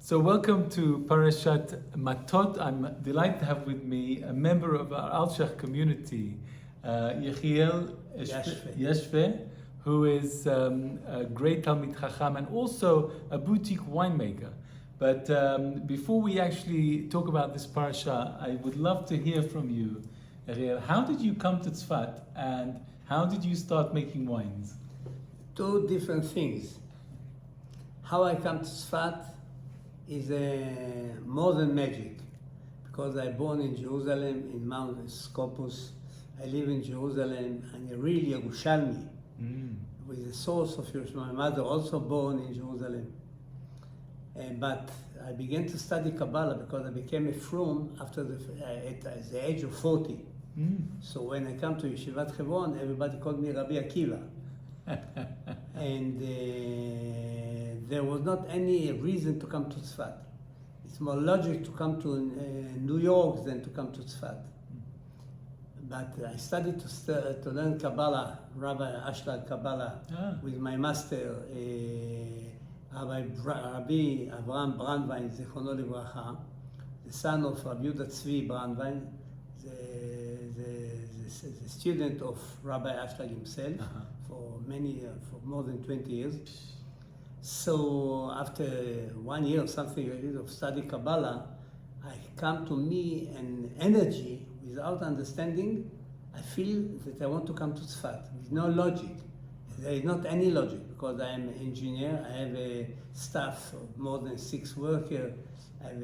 So welcome to Parashat Mattot. I'm delighted to have with me a member of our Ashlag community, Yechiel Yashfe, who is a great Talmid Chacham and also a boutique winemaker. But before we actually talk about this parasha, I would love to hear from you, Yechiel. How did you come to Tsfat and how did you start making wines? Two different things. How I come to Tsfat is more than magic, because I born in Jerusalem, in Mount Scopus. I live in Jerusalem, and really Yerushalmi, with the source of Yerushalmi. My mother also born in Jerusalem. But I began to study Kabbalah because I became a frum at the age of 40. So when I come to Yeshivat Hebron, everybody called me Rabbi Akiva. And there was not any reason to come to Tsfat. It's more logic to come to New York than to come to Tsfat. But I studied to learn Kabbalah, Rabbi Ashlag Kabbalah, with my master, Rabbi Avraham Brandwein, Zichrono Livracha, the son of Rabbi Yehuda Tzvi Brandwein, the student of Rabbi Ashlag himself for more than 20 years. So after 1 year or something of study Kabbalah, I come to me an energy without understanding. I feel that I want to come to Tsfat with no logic. There is not any logic because I am an engineer. I have a staff of more than 6 workers. I'm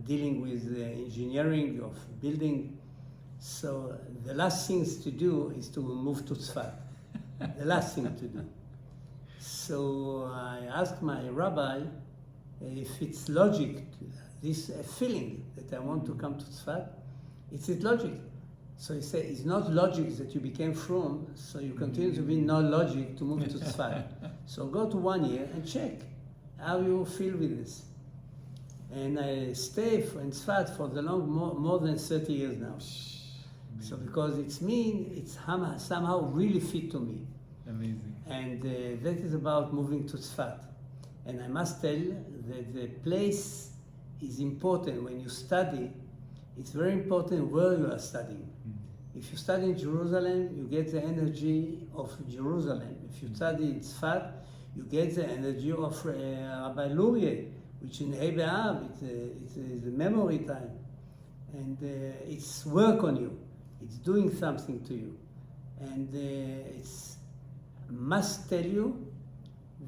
dealing with engineering of building. So the last things to do is to move to Tsfat. The last thing to do. So I asked my rabbi if it's logic, this feeling that I want to come to Tsfat, is it logic? So he said, it's not logic that you became frum, so you continue to be no logic to move to Tsfat. So go to 1 year and check how you feel with this. And I stay in Tsfat for the more than 30 years now. So because it's somehow really fit to me. Amazing. And that is about moving to Tsfat. And I must tell that the place is important when you study. It's very important where you are studying. If you study in Jerusalem, you get the energy of Jerusalem. If you study in Tsfat, you get the energy of Rabbi Lurie, which in Hei B'Av, it's a memory time. And it's work on you. It's doing something to you. And it's must tell you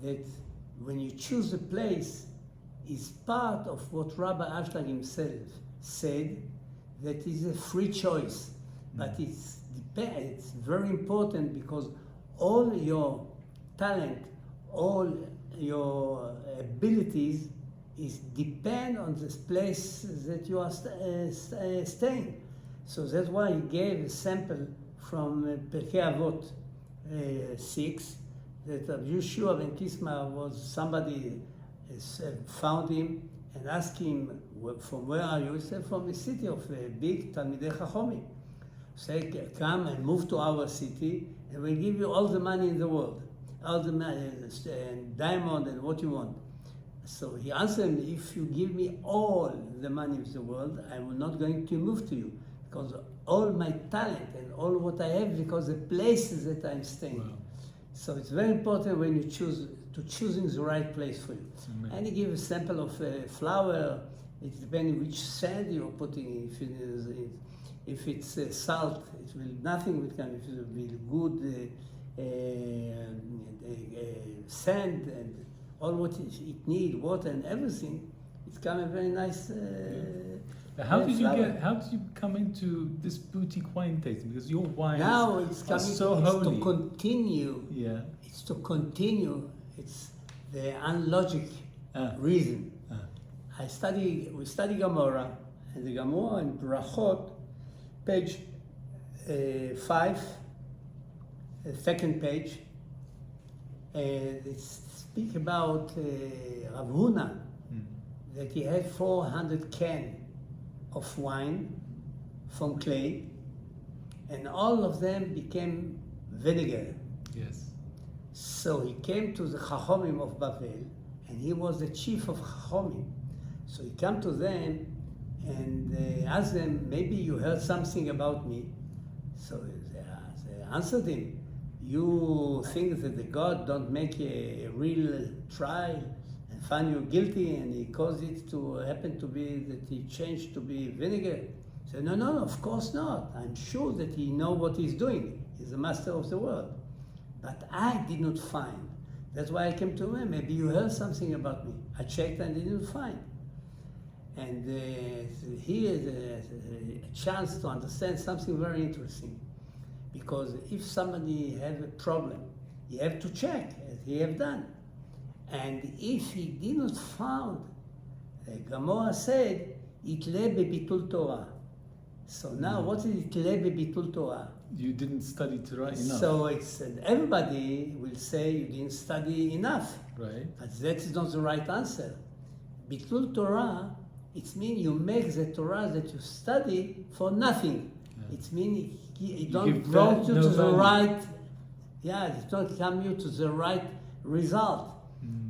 that when you choose a place, is part of what Rabbi Ashlag himself said, that is a free choice. But it's very important because all your talent, all your abilities is depend on this place that you are staying. So that's why he gave a sample from Pirkei Avot 6, that Yeshua ben Kisma was somebody found him and asked him, from where are you? He said, from the city of big Talmidei Chachomim. Say, come and move to our city and we'll give you all the money in the world, all the money, and diamond and what you want. So he answered him, if you give me all the money of the world, I will not going to move to you, because all my talent and all what I have, because the places that I'm staying. Wow. So it's very important when you choosing the right place for you. And he gave a sample of flour. It's depending which sand you're putting in. If it's salt, it will nothing will come. If it will be good sand and all what it needs, water and everything, it's come a very nice. How did you come into this boutique wine tasting? Because your wines now it's coming so holy. To continue. Yeah. It's to continue. It's the unlogic reason. We study Gemara, and the Gemara in Parashat, page 5, the second page, it speaks about Rav Huna, that he had 400 cans of wine from clay, and all of them became vinegar. Yes. So he came to the Chachomim of Bavel and he was the chief of Chachomim. So he came to them and asked them, maybe you heard something about me. So they answered him, you think that the God don't make a real trial and find you guilty, and he caused it to happen to be that he changed to be vinegar? He said, no, of course not. I'm sure that he know what he's doing. He's the master of the world. But I did not find. That's why I came to him. Maybe you heard something about me. I checked and didn't find. And here is a chance to understand something very interesting. Because if somebody has a problem, you have to check, as he have done. And if he did not found, Gemara said, Itle bebitul Torah. So now, what is Itle bebitul Torah? You didn't study Torah enough. So it's everybody will say you didn't study enough. Right. But that is not the right answer. Bitul Torah, it means you make the Torah that you study for nothing. Yeah. It means it don't give bring you no to the value. right, it don't come you to the right result.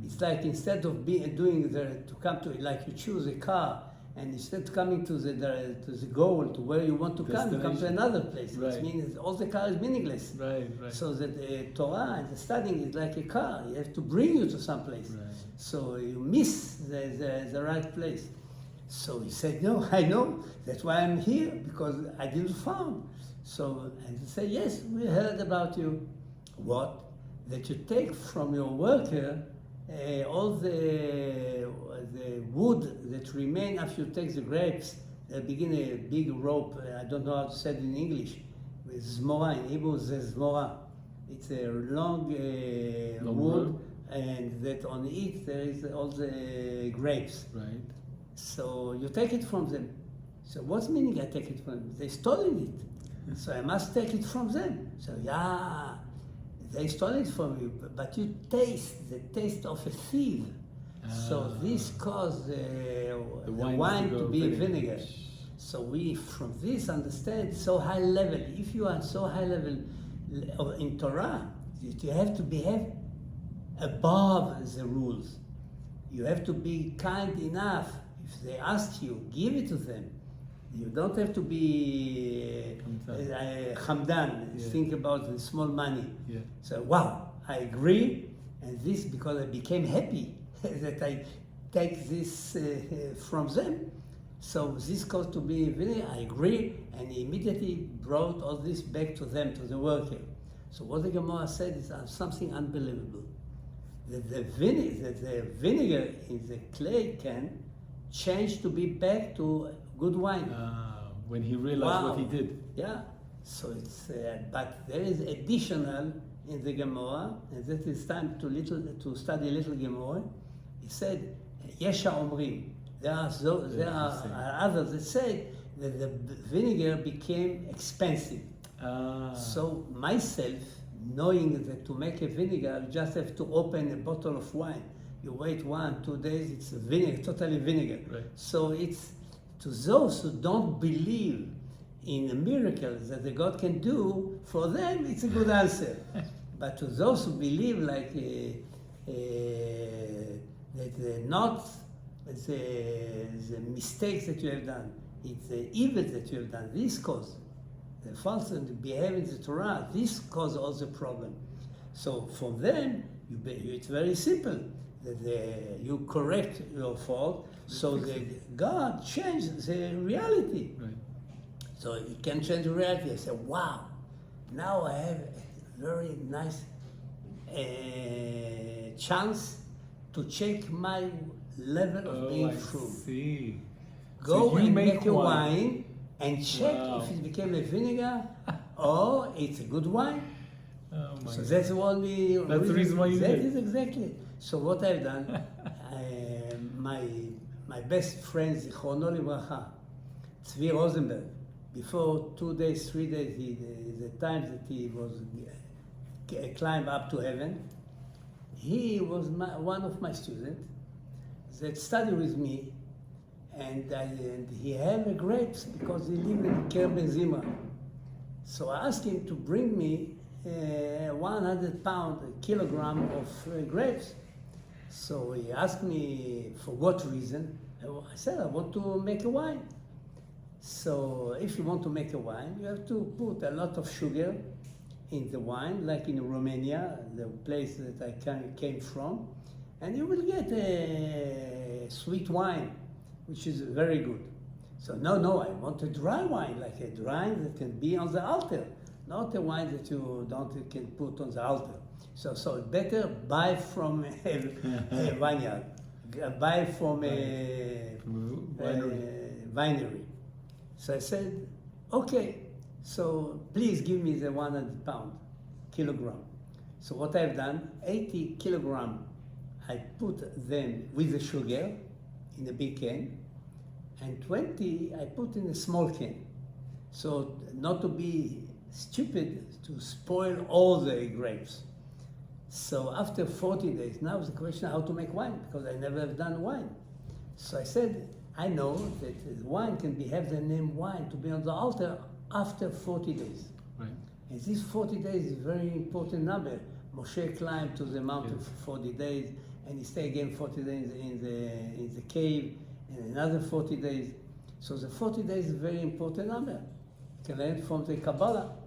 It's like instead of to come to, like you choose a car, and instead of coming to the goal, to where you want to come, you come to another place. Right. It means all the car is meaningless. Right. So that the Torah and the studying is like a car. You have to bring you to some place. Right. So you miss the right place. So he said, no, I know. That's why I'm here, because I didn't found. So, and he said, yes, we heard about you. What? That you take from your worker all the wood that remain after you take the grapes. They begin a big rope. I don't know how to say it in English. With zmora, in Hebrew, it's zmora. It's a long wood, and that on it there is all the grapes. Right. So you take it from them. So what's meaning I take it from them? They stolen it. So I must take it from them. So yeah, they stole it from you, but you taste the taste of a thief. So this caused the wine to be vinegar. So we from this understand so high level. If you are so high level in Torah, you have to behave above the rules. You have to be kind enough. If they ask you, give it to them. You don't have to be Hamdan, think about the small money. Yeah. So, wow, I agree, and this because I became happy that I take this from them. So this caused to be really, I agree, and he immediately brought all this back to them, to the worker. So what the Gemara said is something unbelievable. That the vinegar in the clay can change to be back to good wine. When he realized what he did. Yeah. So it's, but there is additional in the Gemara, and that is time to study a little Gemara. He said, Yesha Omrim. There are others that say that the vinegar became expensive. So myself, knowing that to make a vinegar, you just have to open a bottle of wine. You wait 1-2 days, it's vinegar, totally vinegar. Right. So it's to those who don't believe in the miracles that the God can do, for them it's a good answer. But to those who believe like that not the mistakes that you have done, it's the evil that you have done, this cause, the false behavior in the Torah, this cause all the problem. So for them, it's very simple. That you correct your fault, so that God changes the reality. Right. So it can change the reality. I say, wow, now I have a very nice chance to check my level of being true. See. Go So you and make make a wine and check Wow. if it became a vinegar or it's a good wine. Oh my So God. that's the only That's the reason why you That did. is exactly. So what I've done, my best friend, Zichrono Livracha, Tzvi Rosenberg, before 2 days, 3 days, the time that he was climbed up to heaven, he was one of my students that studied with me, and he had the grapes because he lived in Kerem Zimra. So I asked him to bring me 100 kilogram of grapes. So he asked me for what reason. I said, I want to make a wine. So if you want to make a wine, you have to put a lot of sugar in the wine, like in Romania, the place that I came from, and you will get a sweet wine, which is very good. So no, I want a dry wine, like a wine that can be on the altar, not a wine that you can put on the altar. So better buy from a vineyard, buy from a winery. So I said, okay, so please give me the 100 kilogram. So what I've done, 80 kilogram, I put them with the sugar in a big can, and 20 I put in a small can. So not to be stupid, to spoil all the grapes. So after 40 days, now the question how to make wine, because I never have done wine. So I said, I know that wine can have the name wine to be on the altar after 40 days. Right. And this 40 days is a very important number. Moshe climbed to the mountain for 40 days, and he stayed again 40 days in the cave, and another 40 days. So the 40 days is a very important number. You can learn from the Kabbalah.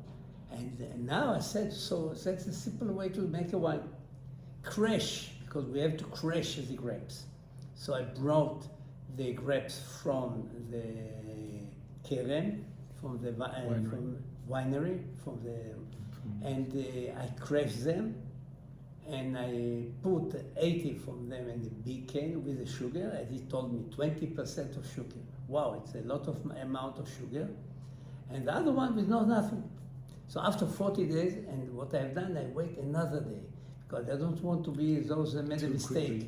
And now I said, so that's a simple way to make a wine. Crush, because we have to crush the grapes. So I brought the grapes from the kerem, from the winery, and I crushed them, and I put 80 from them in the big can with the sugar, and he told me 20% of sugar. Wow, it's a lot of amount of sugar. And the other one with nothing. So after 40 days, and what I've done, I wait another day, because I don't want to be those that made a mistake.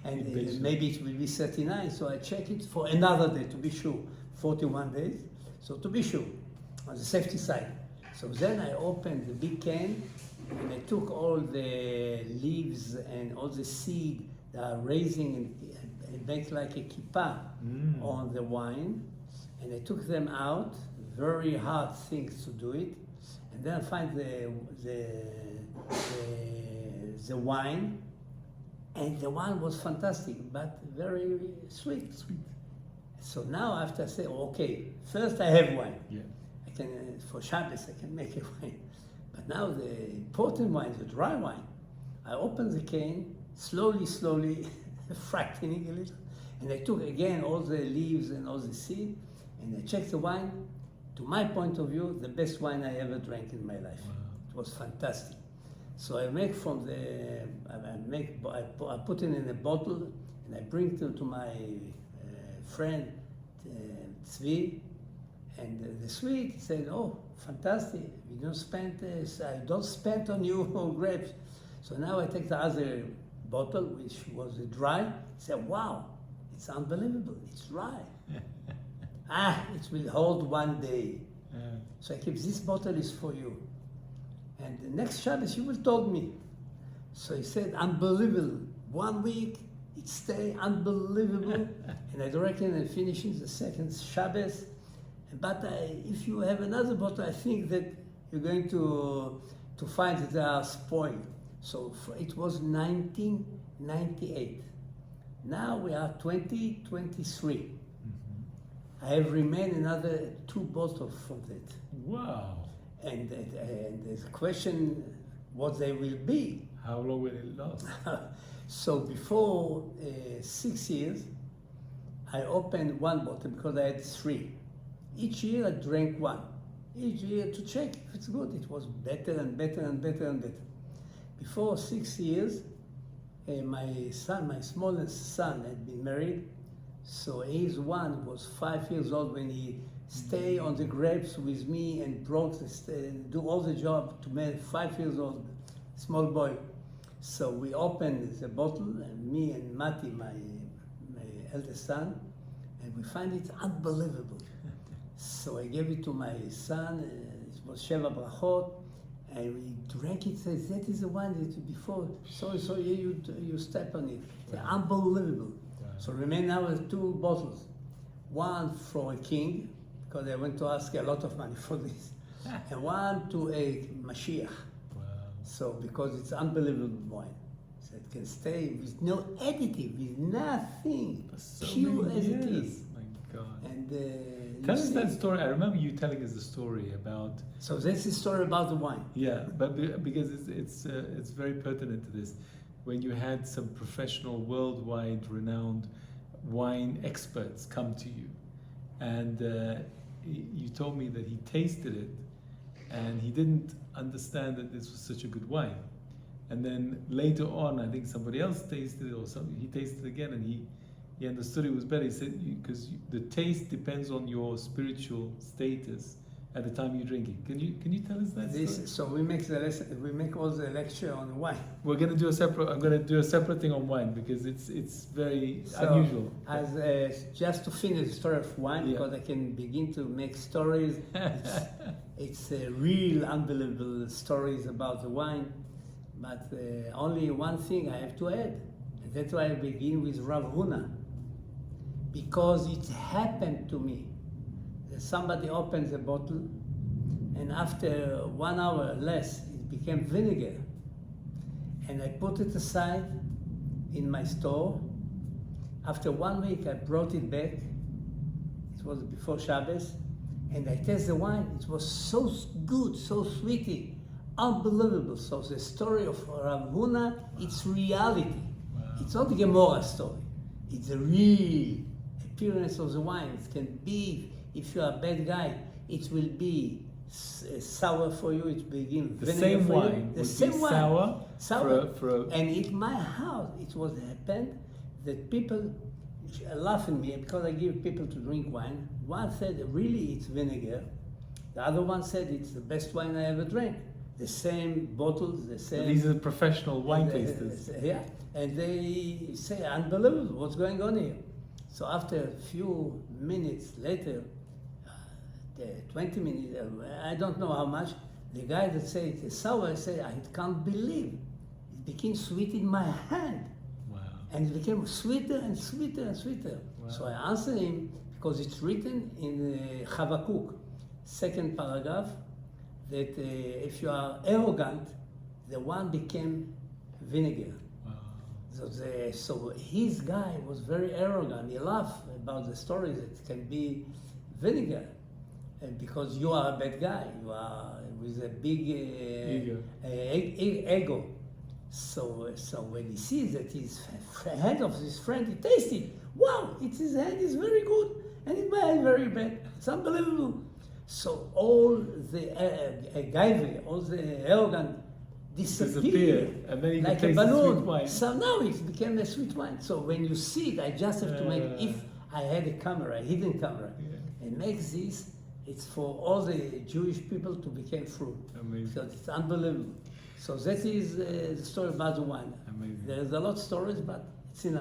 And maybe it will be 39, so I check it for another day to be sure. 41 days, so to be sure, on the safety side. So then I opened the big can, and I took all the leaves and all the seed that are raising and make like a kippah on the wine, and I took them out. Very hard things to do it, and then I find the wine, and the wine was fantastic, but very sweet. So now after I say, okay, first I have wine. Yeah. I can for Shabbos I can make a wine, but now the important wine, the dry wine. I opened the can slowly, fractioning a little, and I took again all the leaves and all the seed, and I checked the wine. To my point of view, the best wine I ever drank in my life. Wow. It was fantastic. So I make I put it in a bottle, and I bring it to my friend Tzvi, and the Swede said, "Oh, fantastic! We don't spend I don't spend on you grapes." So now I take the other bottle, which was dry. I said, "Wow, it's unbelievable! It's dry." It will hold one day. So I keep, this bottle is for you. And the next Shabbos you will told me. So he said, unbelievable. 1 week, it stay unbelievable. And I reckon I'm finishing the second Shabbos. But if you have another bottle, I think that you're going to find that they are spoiled. So it was 1998. Now we are 2023. I have remained another 2 bottles from that. Wow. And the question, what they will be. How long will it last? So before 6 years, I opened 1 bottle because I had 3. Each year I drank 1. Each year to check if it's good. It was better and better and better and better. Before 6 years, my smallest son had been married. So his one was 5 years old when he stayed on the grapes with me and brought do all the job to make 5 years old, small boy. So we opened the bottle, and me and Mati, my eldest son, and we find it unbelievable. So I gave it to my son, it was Sheva Brachot, and we drank it, said, that is the one that before, so you step on it. It's unbelievable. So remain now with 2 bottles. 1 for a king, because I went to ask a lot of money for this, and 1 to a Mashiach. Wow. So because it's unbelievable wine. So it can stay with no additive, with nothing, For so pure many as it years. is. My God. And Tell you us see- that story. I remember you telling us the story about. So that's the story about the wine. Yeah, but because it's very pertinent to this. When you had some professional, worldwide renowned wine experts come to you, and you told me that he tasted it, and he didn't understand that this was such a good wine. And then later on, I think somebody else tasted it, or something. He tasted it again, and he understood it was better. He said because the taste depends on your spiritual status at the time you drink it. Can you tell us that story? So we make the lesson, we make all the lecture on wine. We're going to do a separate. I'm going to do a separate thing on wine because it's very So, unusual. As just to finish the story of wine, Yeah. because I can begin to make stories. It's real unbelievable stories about the wine, but only one thing I have to add, and that's why I begin with Rav Huna, because it happened to me. Somebody opens a bottle, and after 1 hour less, it became vinegar. And I put it aside in my store. After 1 week, I brought it back. It was before Shabbos, and I tasted the wine. It was so good, so sweety, unbelievable. So the story of Rav Huna, it's reality. Wow. It's not the Gemara story. It's a real appearance of the wine. It can be. If you are a bad guy, it will be sour for you. It will begin The vinegar same for wine you. The would same be wine. sour for a And in my house, it was happened that people laugh at me because I give people to drink wine. One said, really, it's vinegar. The other one said, it's the best wine I ever drank. The same bottles, the same. These are professional wine tasters. Yeah, and they say, unbelievable, what's going on here? So after a few minutes later, 20 minutes, I don't know how much, the guy that said it's sour, I said, I can't believe. It became sweet in my hand. Wow. And it became sweeter and sweeter and sweeter. Wow. So I answered him, because it's written in Habakkuk, second paragraph, that if you are arrogant, the wine became vinegar. Wow. So his guy was very arrogant. He laughed about the story that it can be vinegar. Because you are a bad guy, you are with a big ego. So when he sees that his hand of his friend, he tastes it. Wow, his hand is very good, and his hand very bad. It's unbelievable. So all the gaive, all the arrogant disappear, and then you like can a taste the balloon. sweet wine. So now it became a sweet wine. So when you see it, I just have to make, if I had a camera, a hidden camera, and make this, it's for all the Jewish people to become fruit. Amazing. So it's unbelievable. So that is the story about the wine. Amazing. There's a lot of stories, but it's enough.